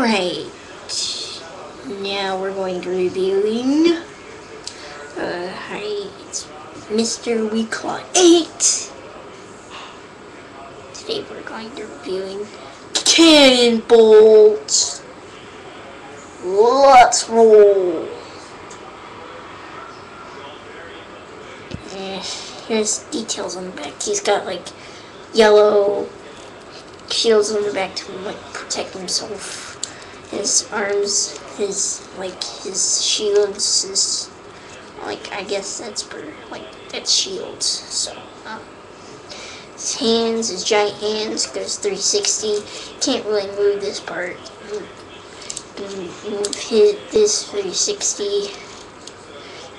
Alright, now we're going to be reviewing, it's Mr. Weeklot 8. Today we're going to be reviewing Cannonbolt. Let's roll. Here's details on the back. He's got like yellow shields on the back to like protect himself. His arms, his shields, his I guess that's for that's shields. So his hands, his giant hands, goes 360. Can't really move this part. Move this 360.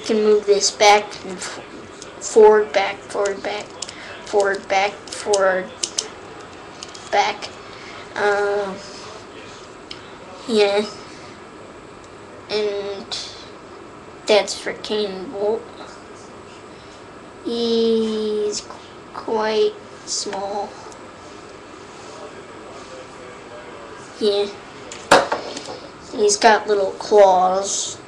Can move this back and forward, back, forward, back, forward, back, forward, back. Yeah, and that's for Cannonbolt. He's quite small. Yeah, he's got little claws.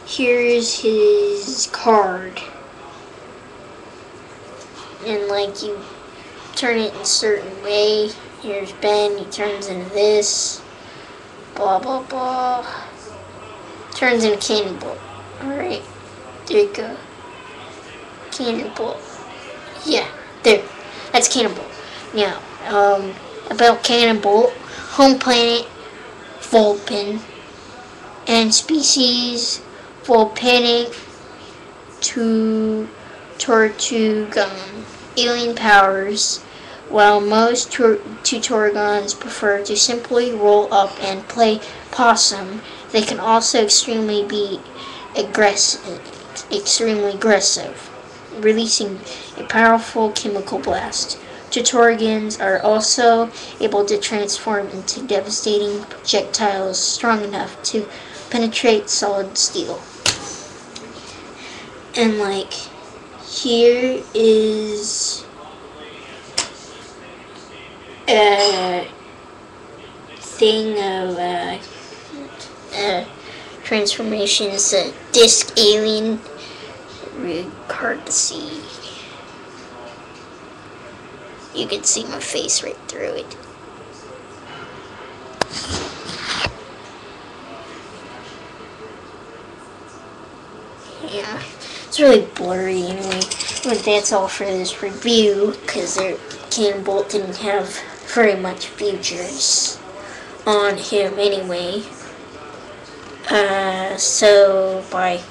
Here's his card, and you turn it in a certain way. Here's Ben, he turns into this. Blah blah blah. Turns into Cannonbolt. Alright, there you go. Cannonbolt. Yeah, there. That's Cannonbolt. Now, about Cannonbolt, home planet, Vulcan, and species, volcanic to Tortugan. Alien powers. While most Tortugans prefer to simply roll up and play possum, they can also extremely aggressive, releasing a powerful chemical blast. Tortugans are also able to transform into devastating projectiles strong enough to penetrate solid steel. And here is a thing of transformation. It's a disc alien. Hard to see. You can see my face right through it. Yeah, it's really blurry anyway. But that's all for this review, because Cannonbolt didn't have very much features on him anyway. So, bye.